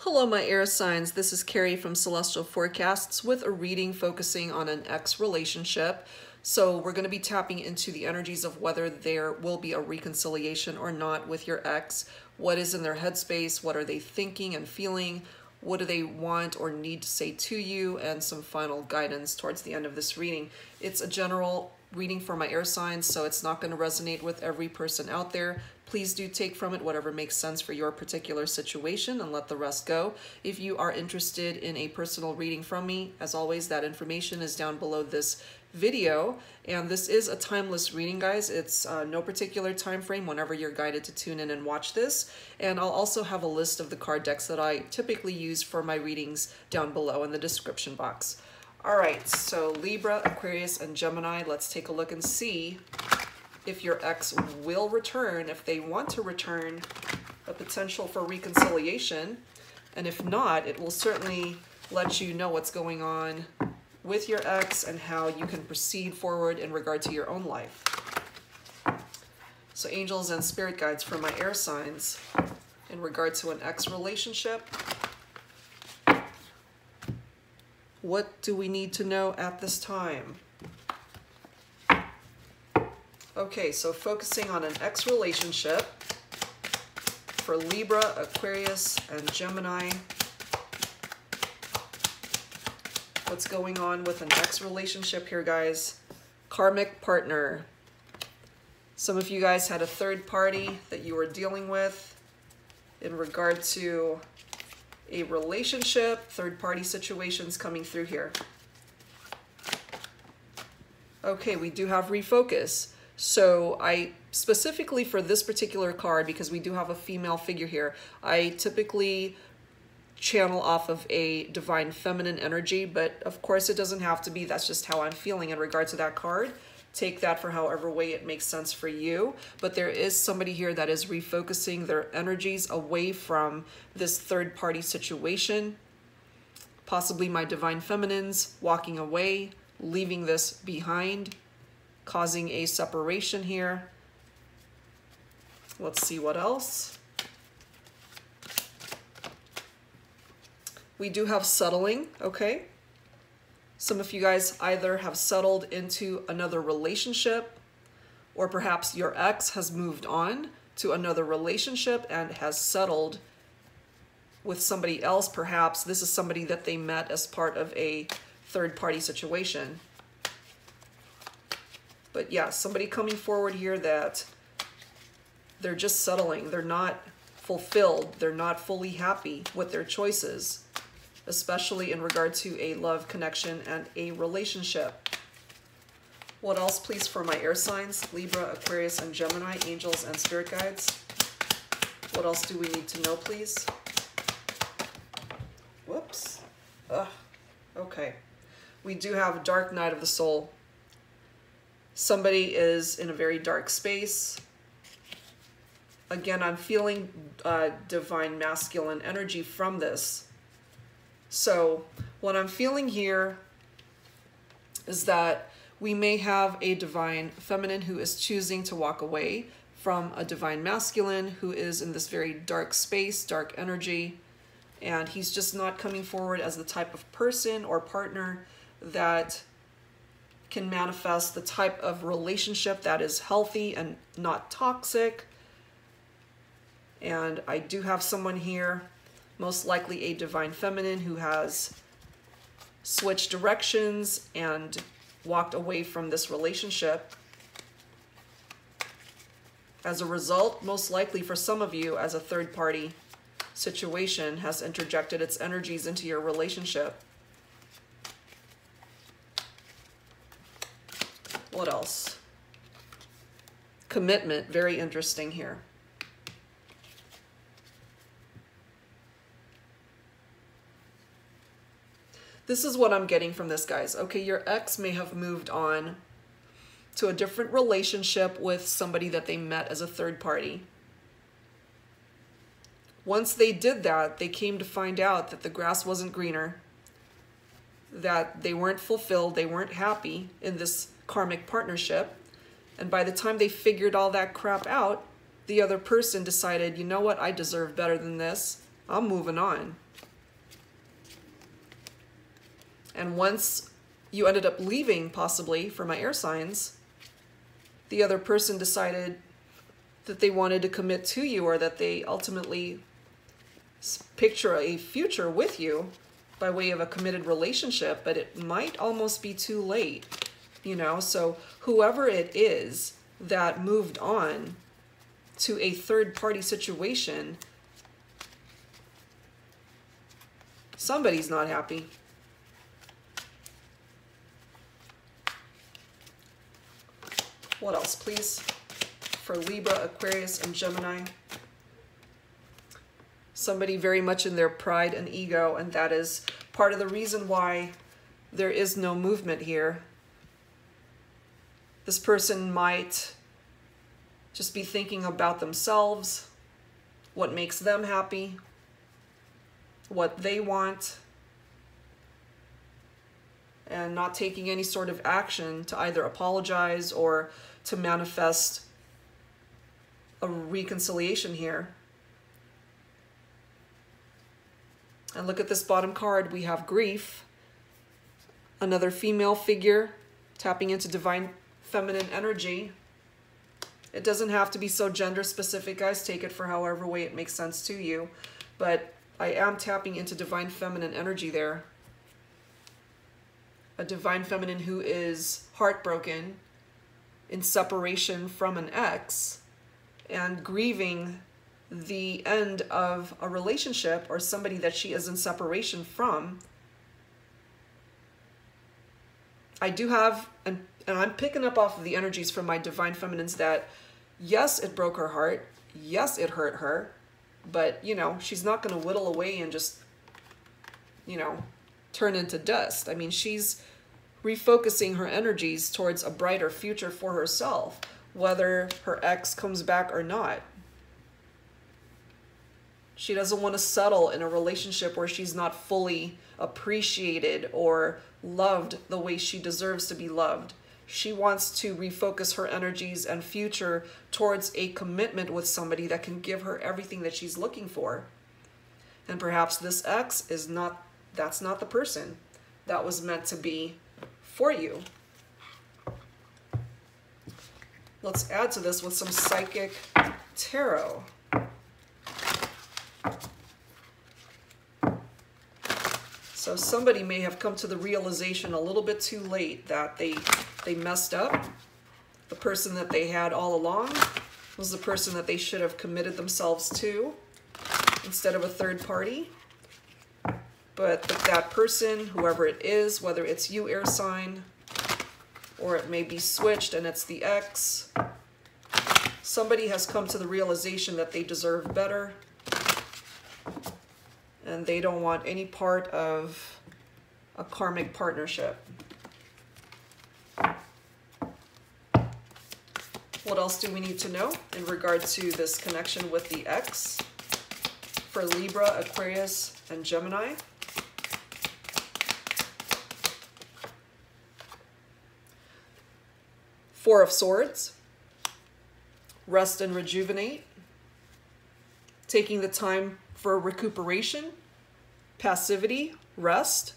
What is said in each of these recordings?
Hello, my air signs. This is Carrie from Celestial Forecasts with a reading focusing on an ex relationship. So we're going to be tapping into the energies of whether there will be a reconciliation or not with your ex. What is in their headspace? What are they thinking and feeling? What do they want or need to say to you? And some final guidance towards the end of this reading. It's a general reading for my air signs, so it's not going to resonate with every person out there. Please do take from it whatever makes sense for your particular situation and let the rest go. If you are interested in a personal reading from me, as always, that information is down below this video. And this is a timeless reading, guys. It's no particular time frame whenever you're guided to tune in and watch this. And I'll also have a list of the card decks that I typically use for my readings down below in the description box. All right, so Libra, Aquarius, and Gemini, let's take a look and see if your ex will return, if they want to return, a potential for reconciliation. And if not, it will certainly let you know what's going on with your ex and how you can proceed forward in regard to your own life. So angels and spirit guides for my air signs in regard to an ex relationship. What do we need to know at this time? Okay, so focusing on an ex relationship for Libra, Aquarius, and Gemini. What's going on with an ex relationship here, guys? Karmic partner. Some of you guys had a third party that you were dealing with in regard to a relationship, third party situations coming through here. Okay, we do have refocus. So I specifically for this particular card, because we do have a female figure here, I typically channel off of a divine feminine energy, but of course it doesn't have to be. That's just how I'm feeling in regard to that card. Take that for however way it makes sense for you. But there is somebody here that is refocusing their energies away from this third party situation. Possibly my divine feminines walking away, leaving this behind, causing a separation here. Let's see what else. We do have settling, okay? Some of you guys either have settled into another relationship, or perhaps your ex has moved on to another relationship and has settled with somebody else. Perhaps this is somebody that they met as part of a third-party situation. But yeah, somebody coming forward here that they're just settling. They're not fulfilled. They're not fully happy with their choices, especially in regard to a love connection and a relationship. What else, please, for my air signs? Libra, Aquarius, and Gemini, angels and spirit guides. What else do we need to know, please? Whoops. Okay. We do have dark night of the soul. Somebody is in a very dark space. Again, I'm feeling divine masculine energy from this. So what I'm feeling here is that we may have a divine feminine who is choosing to walk away from a divine masculine who is in this very dark space, dark energy, and he's just not coming forward as the type of person or partner that can manifest the type of relationship that is healthy and not toxic. And I do have someone here, most likely a divine feminine, who has switched directions and walked away from this relationship. As a result, most likely for some of you, as a third party situation has interjected its energies into your relationship. What else? Commitment, very interesting here. This is what I'm getting from this, guys. Okay, your ex may have moved on to a different relationship with somebody that they met as a third party. Once they did that, they came to find out that the grass wasn't greener, that they weren't fulfilled, they weren't happy in this karmic partnership. And by the time they figured all that crap out, the other person decided, you know what, I deserve better than this. I'm moving on. And once you ended up leaving, possibly, for my air signs, the other person decided that they wanted to commit to you, or that they ultimately picture a future with you by way of a committed relationship, but it might almost be too late, you know? So whoever it is that moved on to a third-party situation, somebody's not happy. What else, please? For Libra, Aquarius, and Gemini. Somebody very much in their pride and ego, and that is part of the reason why there is no movement here. This person might just be thinking about themselves, what makes them happy, what they want, and not taking any sort of action to either apologize or to manifest a reconciliation here. And look at this bottom card. We have grief, another female figure tapping into divine feminine energy. It doesn't have to be so gender specific, guys. Take it for however way it makes sense to you. But I am tapping into divine feminine energy there. A divine feminine who is heartbroken, in separation from an ex, and grieving the end of a relationship or somebody that she is in separation from. I do have, and I'm picking up off of the energies from my divine feminines that, yes, it broke her heart. Yes, it hurt her. But, you know, she's not going to whittle away and just, you know, turn into dust. I mean, she's refocusing her energies towards a brighter future for herself, whether her ex comes back or not. She doesn't want to settle in a relationship where she's not fully appreciated or loved the way she deserves to be loved. She wants to refocus her energies and future towards a commitment with somebody that can give her everything that she's looking for. And perhaps this ex is not, that's not the person that was meant to be for you. Let's add to this with some psychic tarot. So somebody may have come to the realization a little bit too late that they messed up. The person that they had all along was the person that they should have committed themselves to instead of a third party. But that person, whoever it is, whether it's you, air sign, or it may be switched and it's the ex, somebody has come to the realization that they deserve better. And they don't want any part of a karmic partnership. What else do we need to know in regard to this connection with the ex for Libra, Aquarius, and Gemini? Four of Swords. Rest and rejuvenate. Taking the time for recuperation, passivity, rest.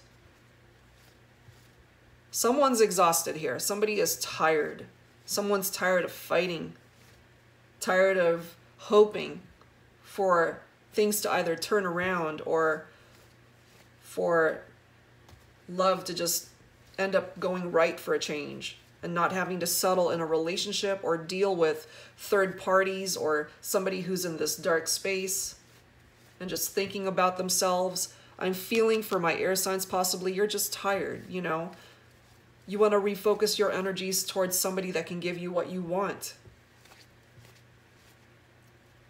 Someone's exhausted here. Somebody is tired. Someone's tired of fighting, tired of hoping for things to either turn around or for love to just end up going right for a change and not having to settle in a relationship or deal with third parties or somebody who's in this dark space and just thinking about themselves. I'm feeling for my air signs, possibly you're just tired, you know. You want to refocus your energies towards somebody that can give you what you want.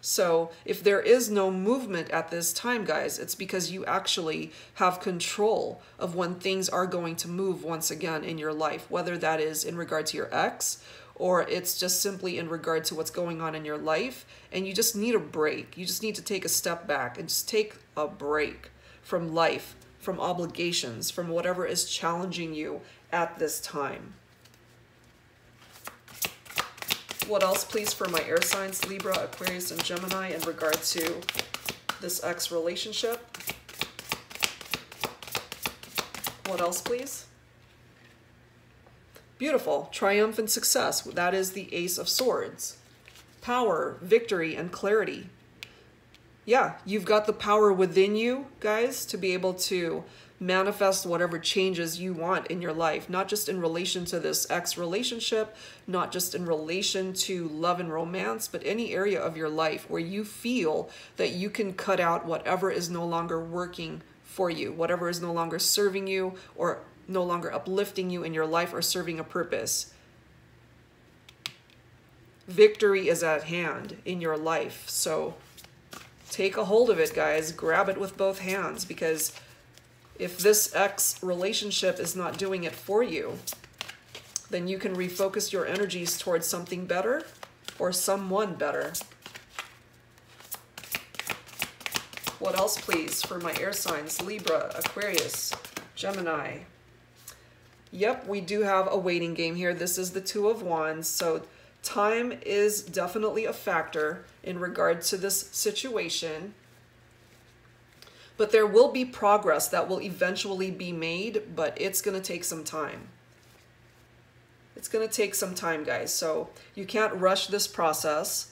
So if there is no movement at this time, guys, it's because you actually have control of when things are going to move once again in your life, whether that is in regard to your ex or it's just simply in regard to what's going on in your life, and you just need a break. You just need to take a step back and just take a break from life, from obligations, from whatever is challenging you at this time. What else, please, for my air signs, Libra, Aquarius, and Gemini in regard to this ex relationship. What else, please? Beautiful. Triumph and success. That is the Ace of Swords. Power, victory, and clarity. Yeah, you've got the power within you, guys, to be able to manifest whatever changes you want in your life, not just in relation to this ex relationship, not just in relation to love and romance, but any area of your life where you feel that you can cut out whatever is no longer working for you, whatever is no longer serving you or no longer uplifting you in your life or serving a purpose. Victory is at hand in your life. So take a hold of it, guys. Grab it with both hands, because if this ex relationship is not doing it for you, then you can refocus your energies towards something better or someone better. What else, please, for my air signs? Libra, Aquarius, Gemini. Yep, we do have a waiting game here. This is the Two of Wands, so time is definitely a factor in regard to this situation. But there will be progress that will eventually be made, but it's going to take some time. It's going to take some time, guys. So you can't rush this process,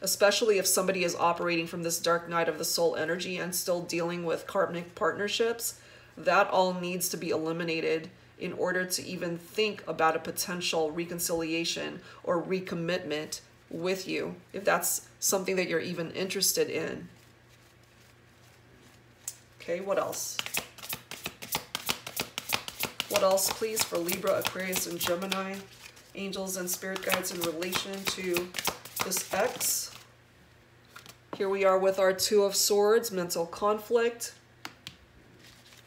especially if somebody is operating from this dark night of the soul energy and still dealing with karmic partnerships. That all needs to be eliminated in order to even think about a potential reconciliation or recommitment with you, if that's something that you're even interested in. Okay, what else? What else, please, for Libra, Aquarius, and Gemini? Angels and spirit guides in relation to this ex. Here we are with our Two of Swords, mental conflict.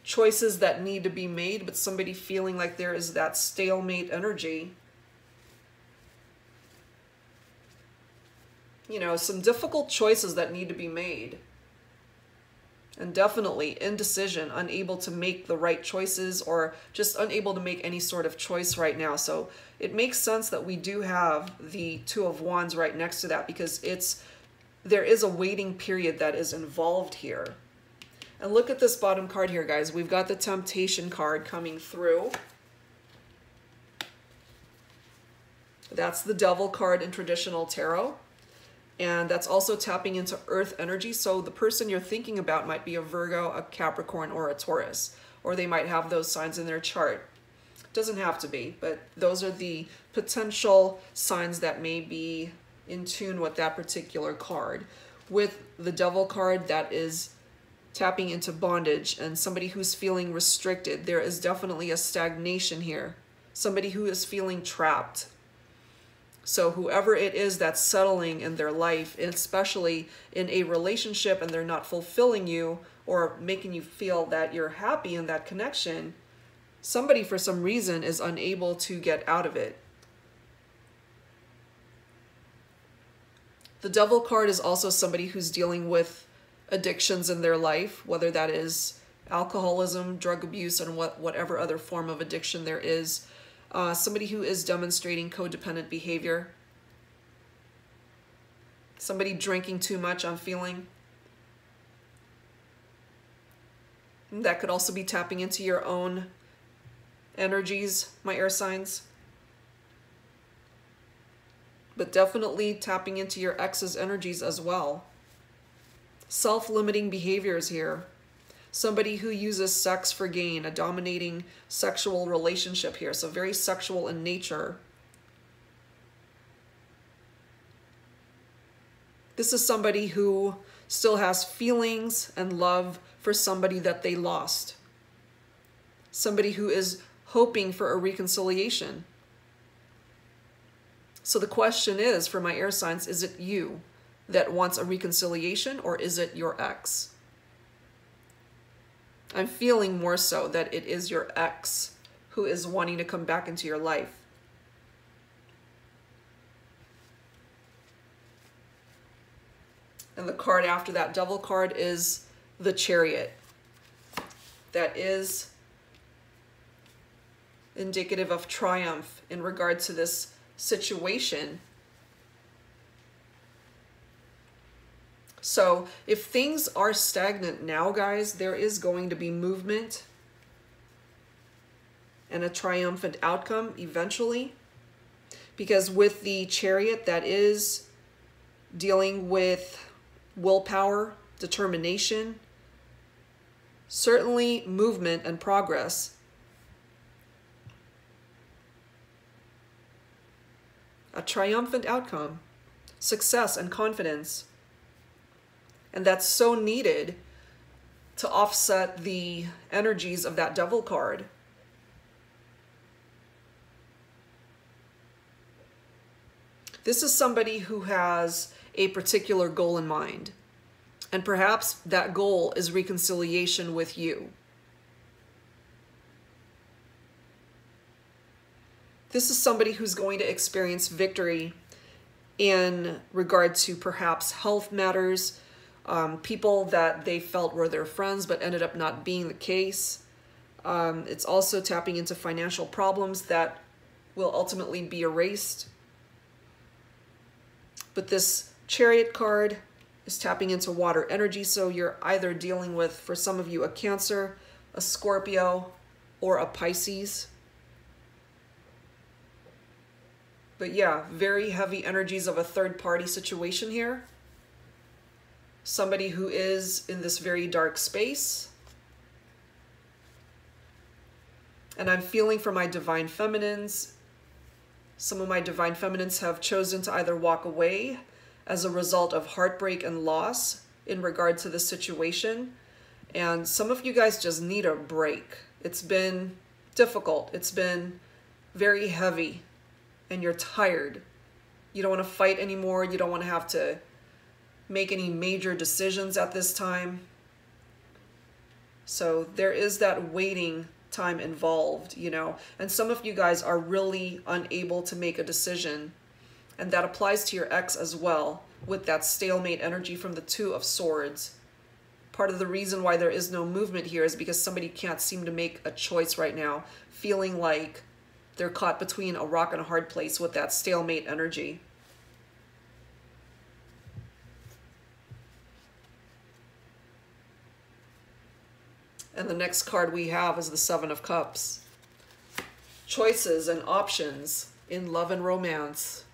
Choices that need to be made, but somebody feeling like there is that stalemate energy. You know, some difficult choices that need to be made. And definitely indecision, unable to make the right choices or just unable to make any sort of choice right now. So it makes sense that we do have the Two of Wands right next to that, because there is a waiting period that is involved here. And look at this bottom card here, guys. We've got the Temptation card coming through. That's the Devil card in traditional tarot. And that's also tapping into earth energy. So the person you're thinking about might be a Virgo, a Capricorn, or a Taurus. Or they might have those signs in their chart. Doesn't have to be, but those are the potential signs that may be in tune with that particular card. With the Devil card, that is tapping into bondage and somebody who's feeling restricted. There is definitely a stagnation here. Somebody who is feeling trapped. So whoever it is that's settling in their life, especially in a relationship, and they're not fulfilling you or making you feel that you're happy in that connection, somebody for some reason is unable to get out of it. The Devil card is also somebody who's dealing with addictions in their life, whether that is alcoholism, drug abuse, and whatever other form of addiction there is. Somebody who is demonstrating codependent behavior. Somebody drinking too much, I'm feeling. And that could also be tapping into your own energies, my air signs. But definitely tapping into your ex's energies as well. Self-limiting behaviors here. Somebody who uses sex for gain, a dominating sexual relationship here. So very sexual in nature. This is somebody who still has feelings and love for somebody that they lost. Somebody who is hoping for a reconciliation. So the question is, for my air signs, is it you that wants a reconciliation, or is it your ex? I'm feeling more so that it is your ex who is wanting to come back into your life. And the card after that Devil card is the Chariot. That is indicative of triumph in regard to this situation. So if things are stagnant now, guys, there is going to be movement and a triumphant outcome eventually. Because with the Chariot, that is dealing with willpower, determination, certainly movement and progress. A triumphant outcome, success and confidence. And that's so needed to offset the energies of that Devil card. This is somebody who has a particular goal in mind. And perhaps that goal is reconciliation with you. This is somebody who's going to experience victory in regard to perhaps health matters, people that they felt were their friends but ended up not being the case. It's also tapping into financial problems that will ultimately be erased. But this Chariot card is tapping into water energy, so you're either dealing with, for some of you, a Cancer, a Scorpio, or a Pisces. But yeah, very heavy energies of a third-party situation here. Somebody who is in this very dark space. And I'm feeling for my Divine Feminines. Some of my Divine Feminines have chosen to either walk away as a result of heartbreak and loss in regard to the situation. And some of you guys just need a break. It's been difficult. It's been very heavy. And you're tired. You don't want to fight anymore. You don't want to have to make any major decisions at this time. So there is that waiting time involved, you know. And some of you guys are really unable to make a decision. And that applies to your ex as well, with that stalemate energy from the Two of Swords. Part of the reason why there is no movement here is because somebody can't seem to make a choice right now, feeling like they're caught between a rock and a hard place with that stalemate energy. And the next card we have is the Seven of Cups. Choices and options in love and romance.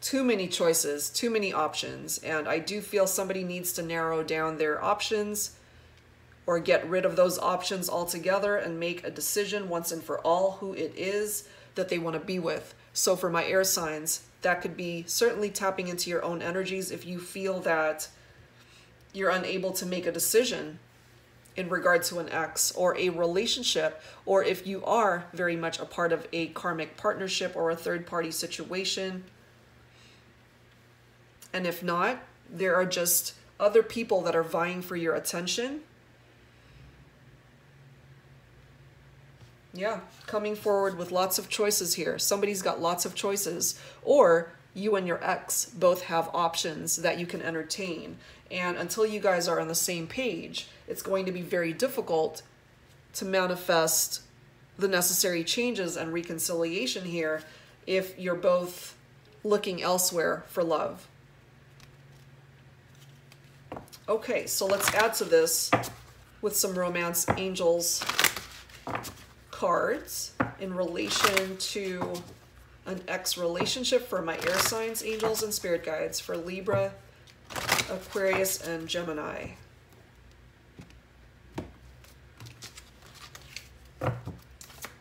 Too many choices, too many options. And I do feel somebody needs to narrow down their options or get rid of those options altogether and make a decision once and for all who it is that they want to be with. So for my air signs, that could be certainly tapping into your own energies if you feel that you're unable to make a decision in regard to an ex or a relationship, or if you are very much a part of a karmic partnership or a third-party situation. And if not, there are just other people that are vying for your attention. Yeah, coming forward with lots of choices here. Somebody's got lots of choices, or you and your ex both have options that you can entertain. And until you guys are on the same page, it's going to be very difficult to manifest the necessary changes and reconciliation here if you're both looking elsewhere for love. Okay, so let's add to this with some romance angels cards in relation to an ex relationship for my air signs, angels, and spirit guides for Libra, Aquarius, and Gemini.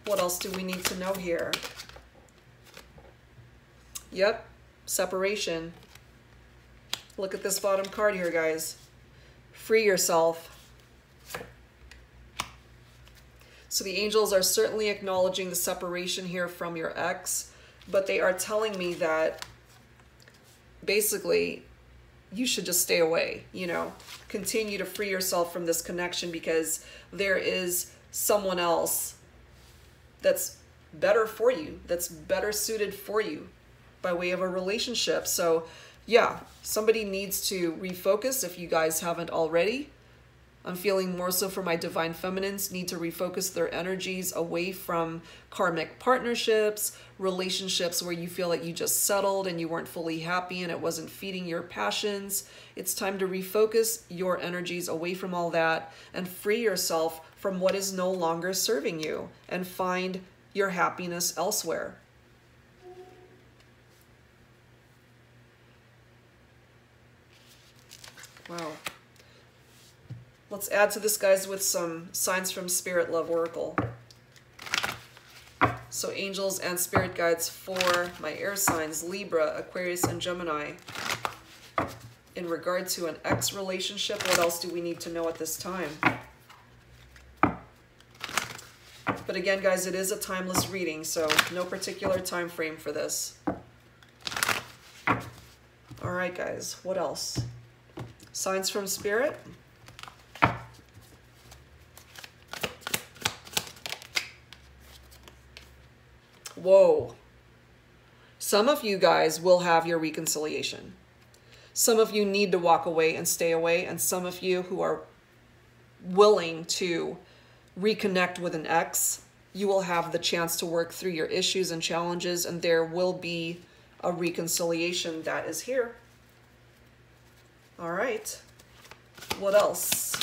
What else do we need to know here? Yep, separation. Look at this bottom card here, guys. Free yourself. So the angels are certainly acknowledging the separation here from your ex, but they are telling me that basically you should just stay away, you know, continue to free yourself from this connection because there is someone else that's better for you, that's better suited for you by way of a relationship. So yeah, somebody needs to refocus if you guys haven't already. I'm feeling more so for my divine feminines need to refocus their energies away from karmic partnerships, relationships where you feel like you just settled and you weren't fully happy and it wasn't feeding your passions. It's time to refocus your energies away from all that and free yourself from what is no longer serving you and find your happiness elsewhere. Wow. Let's add to this, guys, with some signs from Spirit Love Oracle. So angels and spirit guides for my air signs, Libra, Aquarius, and Gemini. In regard to an ex relationship, what else do we need to know at this time? But again, guys, it is a timeless reading, so no particular time frame for this. All right, guys, what else? Signs from Spirit. Whoa. Some of you guys will have your reconciliation. Some of you need to walk away and stay away, and some of you who are willing to reconnect with an ex, you will have the chance to work through your issues and challenges, and there will be a reconciliation that is here. All right. What else?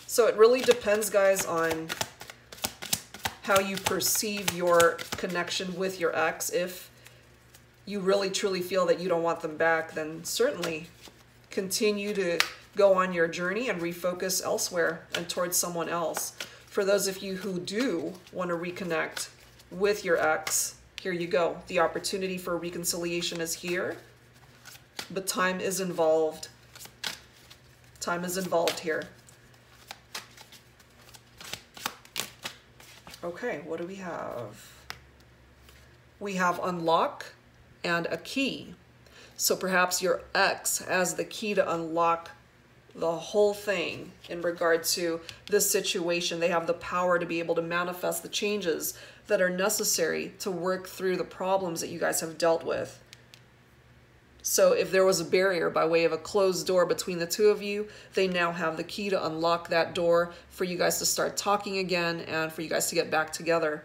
So it really depends, guys, on how you perceive your connection with your ex. If you really truly feel that you don't want them back, then certainly continue to go on your journey and refocus elsewhere and towards someone else. For those of you who do want to reconnect with your ex, here you go. The opportunity for reconciliation is here, but time is involved. Time is involved here. Okay, what do we have? We have unlock and a key. So perhaps your ex has the key to unlock the whole thing in regard to this situation. They have the power to be able to manifest the changes that are necessary to work through the problems that you guys have dealt with. So if there was a barrier by way of a closed door between the two of you, they now have the key to unlock that door for you guys to start talking again and for you guys to get back together,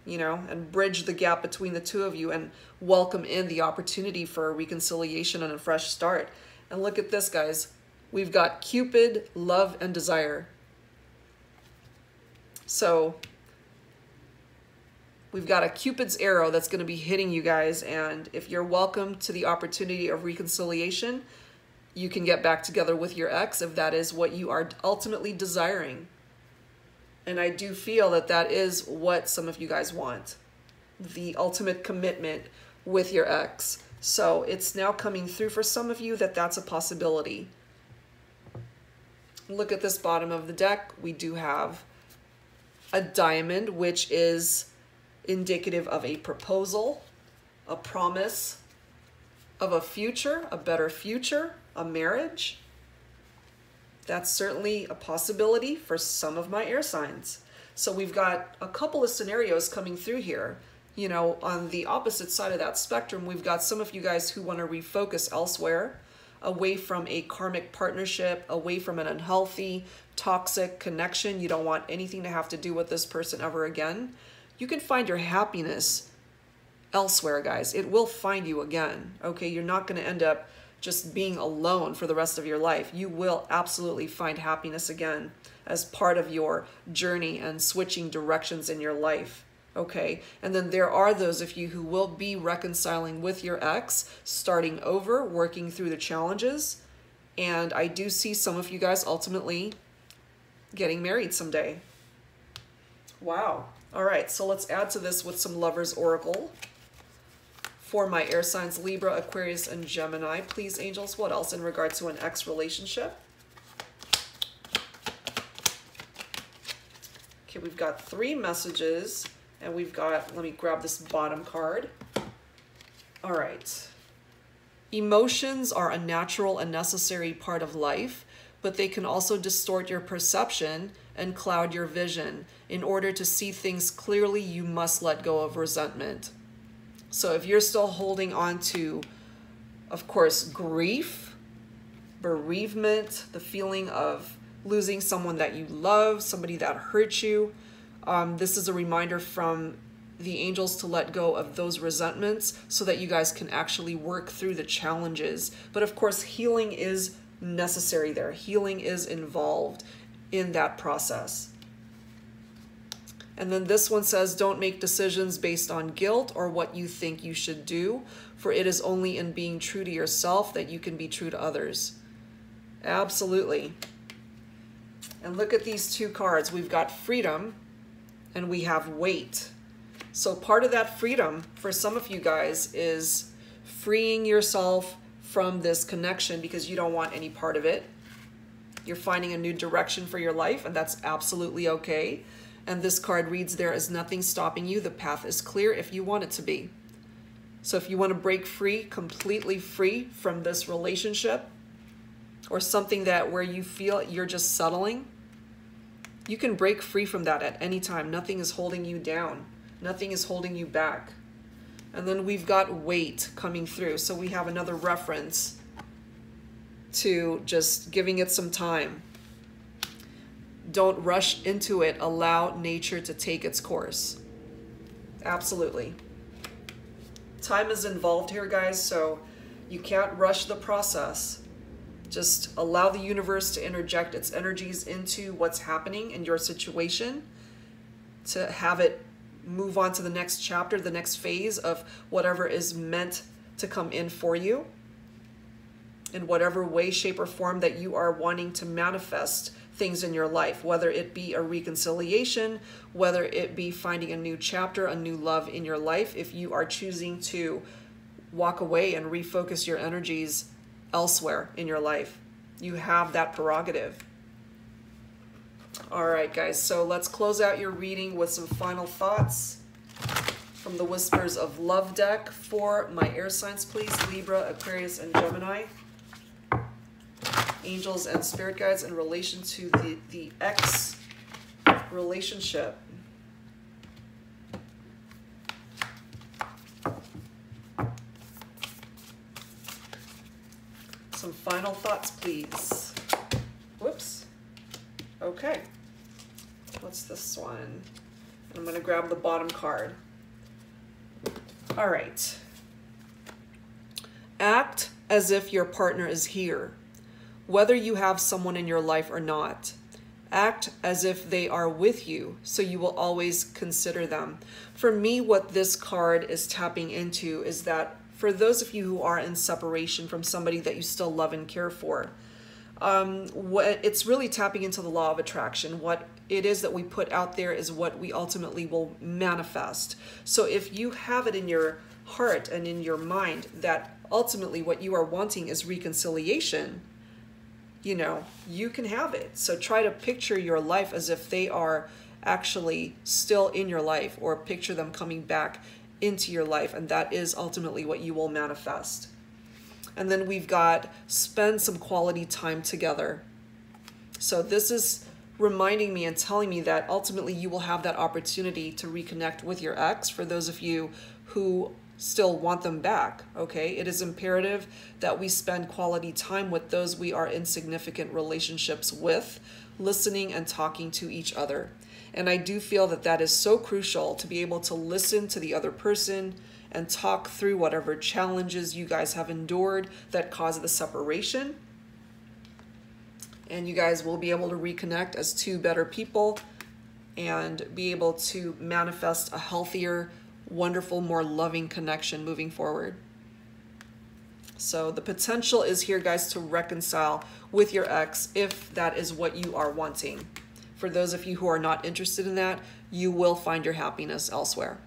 you know, and bridge the gap between the two of you and welcome in the opportunity for a reconciliation and a fresh start. And look at this, guys. We've got Cupid, love, and desire. So we've got a Cupid's arrow that's going to be hitting you guys, and if you're welcome to the opportunity of reconciliation, you can get back together with your ex if that is what you are ultimately desiring. And I do feel that that is what some of you guys want, the ultimate commitment with your ex. So it's now coming through for some of you that that's a possibility. Look at this bottom of the deck. We do have a diamond, which is indicative of a proposal, a promise of a future, a better future, a marriage. That's certainly a possibility for some of my air signs. So we've got a couple of scenarios coming through here. You know, on the opposite side of that spectrum, we've got some of you guys who want to refocus elsewhere, away from a karmic partnership, away from an unhealthy, toxic connection. You don't want anything to have to do with this person ever again. You can find your happiness elsewhere, guys. It will find you again, okay? You're not going to end up just being alone for the rest of your life. You will absolutely find happiness again as part of your journey and switching directions in your life, okay? And then there are those of you who will be reconciling with your ex, starting over, working through the challenges. And I do see some of you guys ultimately getting married someday. Wow. All right, so let's add to this with some Lover's Oracle for my air signs, Libra, Aquarius, and Gemini. Please, angels, what else in regard to an ex relationship? Okay, we've got 3 messages, and we've got, let me grab this bottom card. All right. Emotions are a natural and necessary part of life, but they can also distort your perception and cloud your vision. In order to see things clearly, you must let go of resentment. So if you're still holding on to, of course, grief, bereavement, the feeling of losing someone that you love, somebody that hurt you. This is a reminder from the angels to let go of those resentments so that you guys can actually work through the challenges. But of course, healing is necessary there. Healing is involved in that process. And then this one says, don't make decisions based on guilt or what you think you should do, for it is only in being true to yourself that you can be true to others. Absolutely. And look at these two cards. We've got freedom and we have weight. So part of that freedom for some of you guys is freeing yourself from this connection because you don't want any part of it. You're finding a new direction for your life, and that's absolutely okay. And this card reads, there is nothing stopping you. The path is clear if you want it to be. So if you want to break free, completely free from this relationship or something that where you feel you're just settling, you can break free from that at any time. Nothing is holding you down. Nothing is holding you back. And then we've got weight coming through. So we have another reference to just giving it some time. Don't rush into it. Allow nature to take its course. Absolutely. Time is involved here, guys, so you can't rush the process. Just allow the universe to interject its energies into what's happening in your situation to have it move on to the next chapter, the next phase of whatever is meant to come in for you in whatever way, shape, or form that you are wanting to manifest things in your life, whether it be a reconciliation, whether it be finding a new chapter, a new love in your life. If you are choosing to walk away and refocus your energies elsewhere in your life, you have that prerogative. All right, guys, so let's close out your reading with some final thoughts from the Whispers of Love deck for my air signs, please. Libra, Aquarius, and Gemini. Angels and spirit guides in relation to the ex relationship. Some final thoughts, please. Whoops. Okay. What's this one? I'm going to grab the bottom card. All right. Act as if your partner is here, whether you have someone in your life or not. Act as if they are with you, so you will always consider them. For me, what this card is tapping into is that for those of you who are in separation from somebody that you still love and care for, it's really tapping into the law of attraction. What it is that we put out there is what we ultimately will manifest. So if you have it in your heart and in your mind that ultimately what you are wanting is reconciliation, you know, you can have it. So try to picture your life as if they are actually still in your life, or picture them coming back into your life, and that is ultimately what you will manifest. And then we've got spend some quality time together. So this is reminding me and telling me that ultimately you will have that opportunity to reconnect with your ex, for those of you who still want them back, okay? It is imperative that we spend quality time with those we are in significant relationships with, listening and talking to each other. And I do feel that that is so crucial, to be able to listen to the other person and talk through whatever challenges you guys have endured that caused the separation. And you guys will be able to reconnect as two better people and be able to manifest a healthier, wonderful, more loving connection moving forward. So the potential is here, guys, to reconcile with your ex if that is what you are wanting. For those of you who are not interested in that, you will find your happiness elsewhere.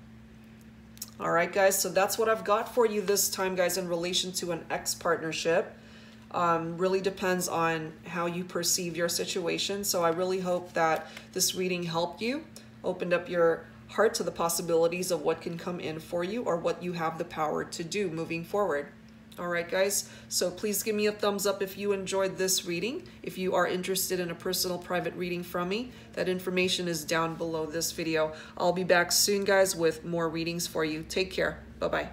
All right, guys, so that's what I've got for you this time, guys, in relation to an ex partnership. Really depends on how you perceive your situation. So I really hope that this reading helped you, opened up your heart to the possibilities of what can come in for you or what you have the power to do moving forward. All right, guys, so please give me a thumbs up if you enjoyed this reading. If you are interested in a personal private reading from me, that information is down below this video. I'll be back soon, guys, with more readings for you. Take care. Bye-bye.